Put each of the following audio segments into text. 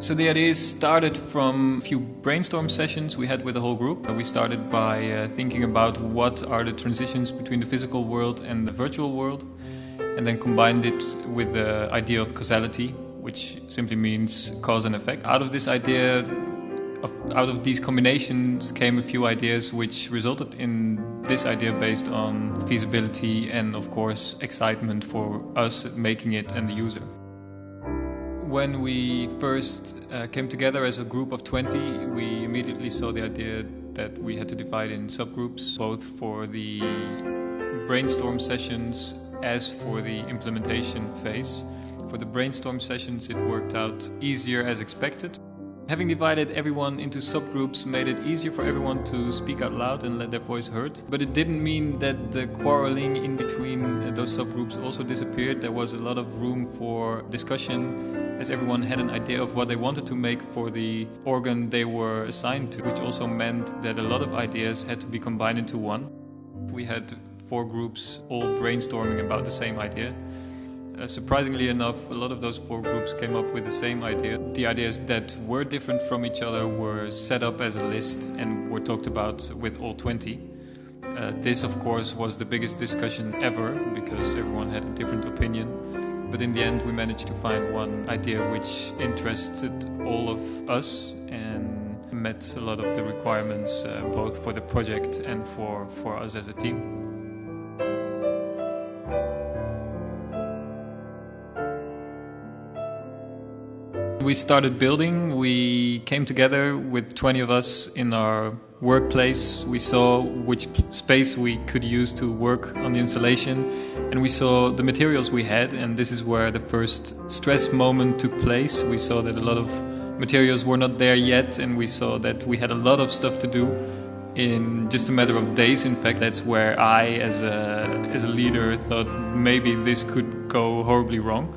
So the idea started from a few brainstorm sessions we had with the whole group. We started by thinking about what are the transitions between the physical world and the virtual world, and then combined it with the idea of causality, which simply means cause and effect. Out of this idea, out of these combinations came a few ideas which resulted in this idea based on feasibility and of course excitement for us making it and the user. When we first came together as a group of 20, we immediately saw the idea that we had to divide in subgroups, both for the brainstorm sessions as for the implementation phase. For the brainstorm sessions, it worked out easier as expected. Having divided everyone into subgroups made it easier for everyone to speak out loud and let their voice heard. But it didn't mean that the quarreling in between those subgroups also disappeared. There was a lot of room for discussion, as everyone had an idea of what they wanted to make for the organ they were assigned to, which also meant that a lot of ideas had to be combined into one. We had 4 groups all brainstorming about the same idea. Surprisingly enough, a lot of those 4 groups came up with the same idea. The ideas that were different from each other were set up as a list and were talked about with all 20. This, of course, was the biggest discussion ever because everyone had a different opinion. But in the end, we managed to find one idea which interested all of us and met a lot of the requirements, both for the project and for us as a team. We started building. We came together with 20 of us in our workplace. We saw which space we could use to work on the installation, and we saw the materials we had, and this is where the first stress moment took place. We saw that a lot of materials were not there yet, and we saw that we had a lot of stuff to do in just a matter of days. In fact, that's where I, as a leader, thought maybe this could go horribly wrong.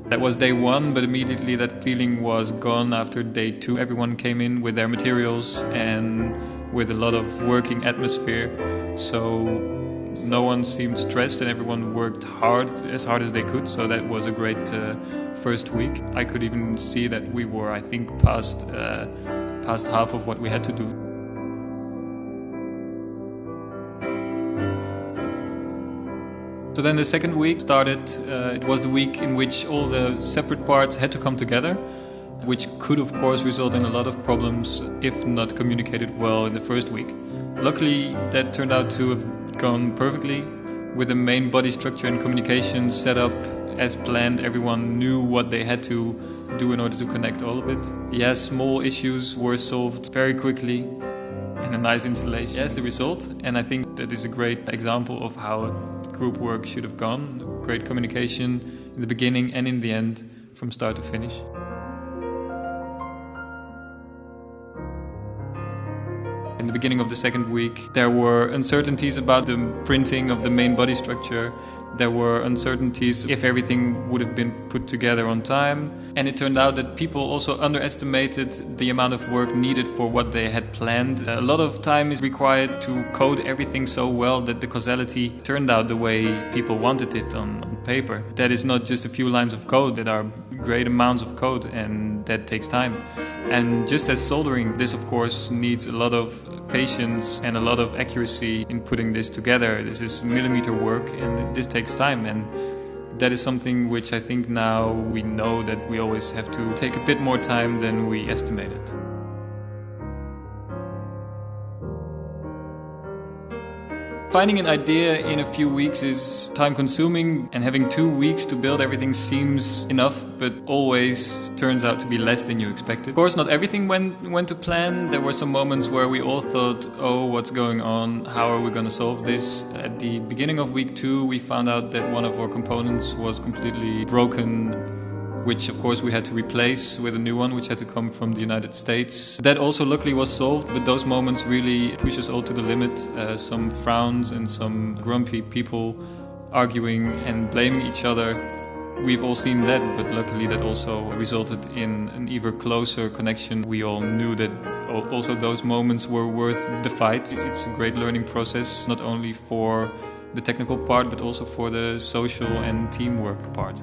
That was day 1, but immediately that feeling was gone after day 2. Everyone came in with their materials and with a lot of working atmosphere. So no one seemed stressed and everyone worked hard as they could. So that was a great first week. I could even see that we were, I think, past half of what we had to do. So then the second week started. It was the week in which all the separate parts had to come together, which could of course result in a lot of problems if not communicated well in the first week. Luckily, that turned out to have gone perfectly. With the main body structure and communication set up as planned, everyone knew what they had to do in order to connect all of it. Yes, small issues were solved very quickly and a nice installation. That's the result, and I think that is a great example of how group work should have gone. Great communication in the beginning and in the end, from start to finish. In the beginning of the second week, there were uncertainties about the printing of the main body structure. There were uncertainties if everything would have been put together on time. And it turned out that people also underestimated the amount of work needed for what they had planned. A lot of time is required to code everything so well that the causality turned out the way people wanted it on paper. That is not just a few lines of code, that are great amounts of code, and that takes time. And just as soldering, this of course needs a lot of patience and a lot of accuracy in putting this together. This is millimeter work and this takes time, and that is something which I think now we know that we always have to take a bit more time than we estimated. Finding an idea in a few weeks is time-consuming, and having 2 weeks to build everything seems enough, but always turns out to be less than you expected. Of course, not everything went to plan. There were some moments where we all thought, oh, what's going on? How are we going to solve this? At the beginning of week 2, we found out that one of our components was completely broken, which of course we had to replace with a new one, which had to come from the United States. That also luckily was solved, but those moments really push us all to the limit. Some frowns and some grumpy people arguing and blaming each other. We've all seen that, but luckily that also resulted in an even closer connection. We all knew that also those moments were worth the fight. It's a great learning process, not only for the technical part, but also for the social and teamwork part.